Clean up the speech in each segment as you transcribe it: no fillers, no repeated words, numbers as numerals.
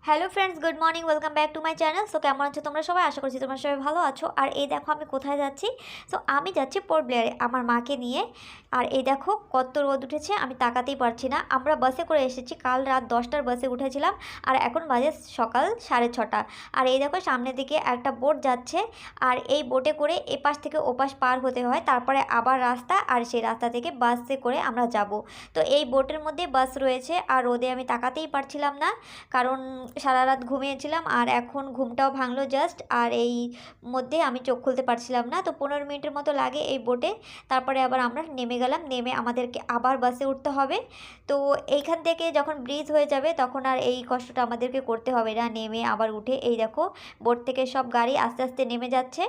Hello friends, good morning, welcome back to my channel. So কেমন আছো তোমরা সবাই? আশা করছি তোমরা সবাই ভালো আছো। আর এই দেখো আমি কোথায় যাচ্ছি। সো আমি যাচ্ছি পোর্ট ব্লেয়ারে আমার মাকে নিয়ে। আর এই দেখো কত রোদ উঠেছে, আমি তাকাতেই পারছি না। আমরা বাসে করে এসেছি, কাল রাত 10টার বাসে উঠেছিলাম আর এখন বাজে সকাল 6:30। আর এই দেখো সামনের দিকে একটা বোট যাচ্ছে। আর এই বোটে করে এপাশ থেকে ওপাশ পার হতে হয়, তারপরে আবার রাস্তা, আর সেই রাস্তা থেকে বাসে করে আমরা যাব। তো এই বোটের মধ্যে বাস রয়েছে। আর রোদে আমি তাকাতেই পারছিলাম না, কারণ সারা রাত ঘুমিয়েছিলাম আর এখন ঘুমটাও ভাঙলো জাস্ট। আর এই মধ্যে আমি চোখ খুলতে পারছিলাম না। তো 15 মিনিটের মতো লাগে এই বোটে। তারপরে আবার আমরা নেমে গেলাম, নেমে আমাদেরকে আবার বাসে উঠতে হবে। তো এইখান থেকে যখন ব্রিজ হয়ে যাবে তখন আর এই কষ্টটা আমাদেরকে করতে হবে না, নেমে আবার উঠে। এই দেখো বোট থেকে সব গাড়ি আস্তে আস্তে নেমে যাচ্ছে।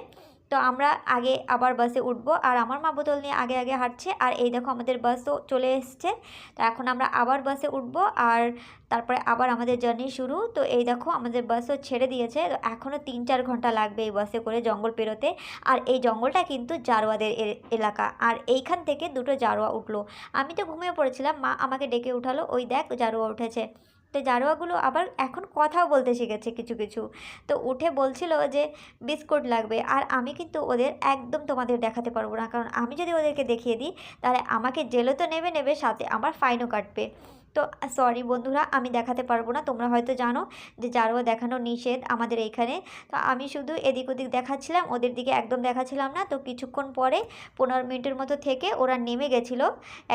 তো আমরা আগে আবার বাসে উঠবো, আর আমার মা বোতল নিয়ে আগে আগে হাঁটছে। আর এই দেখো আমাদের বাসও চলে এসছে। তো এখন আমরা আবার বাসে উঠবো আর তারপরে আবার আমাদের জার্নি শুরু। তো এই দেখো আমাদের বাসও ছেড়ে দিয়েছে। তো এখনও 3-4 ঘন্টা লাগবে এই বাসে করে জঙ্গল পেরোতে। আর এই জঙ্গলটা কিন্তু জারোয়াদের এলাকা, আর এইখান থেকে দুটো জারোয়া উঠলো। আমি তো ঘুমিয়ে পড়েছিলাম, মা আমাকে ডেকে উঠালো, ওই দেখ জারোয়া উঠেছে। তো জারোয়াগুলো আবার এখন কথাও বলতে শিখেছে কিছু কিছু। তো উঠে বলছিল যে বিস্কুট লাগবে। আর আমি কিন্তু ওদের একদম তোমাদের দেখাতে পারবো না, কারণ আমি যদি ওদেরকে দেখিয়ে দিই তাহলে আমাকে জেলে তো নেবে নেবে, সাথে আমার ফাইনও কাটবে। তো সরি বন্ধুরা, আমি দেখাতে পারবো না। তোমরা হয়তো জানো যে জারোয়া দেখানো নিষেধ আমাদের এইখানে। তো আমি শুধু এদিক ওদিক দেখাচ্ছিলাম, ওদের দিকে একদম দেখাচ্ছিলাম না। তো কিছুক্ষণ পরে 15 মিনিটের মতো থেকে ওরা নেমে গেছিলো,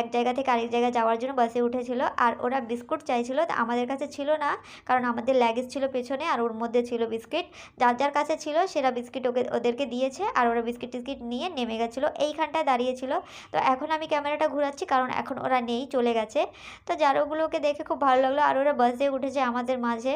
এক জায়গা থেকে আরেক জায়গায় যাওয়ার জন্য বাসে উঠেছিল। আর ওরা বিস্কুট চাইছিল, তো আমাদের কাছে ছিল না, কারণ আমাদের লাগেজ ছিল পেছনে আর ওর মধ্যে ছিল বিস্কিট। যার যার কাছে ছিল সেরা বিস্কিট ওদেরকে দিয়েছে, আর ওরা বিস্কিট টিস্কিট নিয়ে নেমে গেছিলো, এইখানটায় দাঁড়িয়েছিল। তো এখন আমি ক্যামেরাটা ঘোরাচ্ছি, কারণ এখন ওরা নেই, চলে গেছে। তো জারোগুলোকে দেখে খুব ভালো লাগলো, আর ওরা বাসে উঠেছে আমাদের মাঝে।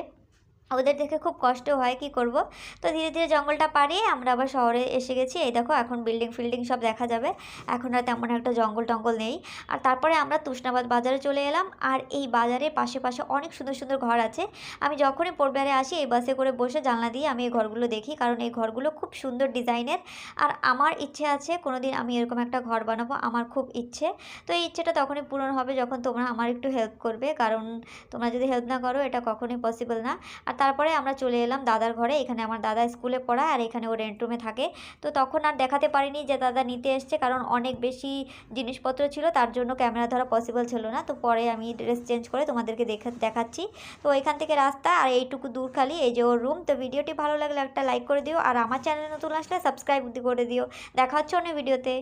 ওদের দেখে খুব কষ্ট হয়, কি করব। তো ধীরে ধীরে জঙ্গলটা পাড়িয়ে আমরা আবার শহরে এসে গেছি। এই দেখো এখন বিল্ডিং ফিল্ডিং সব দেখা যাবে, এখন আর তেমন একটা জঙ্গল টঙ্গল নেই। আর তারপরে আমরা তুষনাবাদ বাজারে চলে এলাম। আর এই বাজারের পাশে পাশে অনেক সুন্দর সুন্দর ঘর আছে। আমি যখনই পোর্টব্লেয়ারে আসি এই বাসে করে বসে জানলা দিয়ে আমি এই ঘরগুলো দেখি, কারণ এই ঘরগুলো খুব সুন্দর ডিজাইনের। আর আমার ইচ্ছে আছে কোনোদিন আমি এরকম একটা ঘর বানাবো, আমার খুব ইচ্ছে। তো এই ইচ্ছেটা তখনই পূরণ হবে যখন তোমরা আমার একটু হেল্প করবে, কারণ তোমরা যদি হেল্প না করো এটা কখনোই পসিবল না। আর তারপরে আমরা চলে এলাম দাদার ঘরে। এখানে আমার দাদা স্কুলে পড়ায়, আর এখানে ও রেন্ট রুমে থাকে। তো তখন আর দেখাতে পারিনি যে দাদা নিতে এসছে, কারণ অনেক বেশি জিনিসপত্র ছিল, তার জন্য ক্যামেরা ধরা পসিবল ছিল না। তো পরে আমি ড্রেস চেঞ্জ করে তোমাদেরকে দেখাচ্ছি। তো এখান থেকে রাস্তা আর এইটুকু দূর খালি, এই যে ওর রুম। তো ভিডিওটি ভালো লাগলে একটা লাইক করে দিও, আর আমার চ্যানেলে নতুন আসলে সাবস্ক্রাইব করে দিও। দেখা হচ্ছে অন্য ভিডিওতে।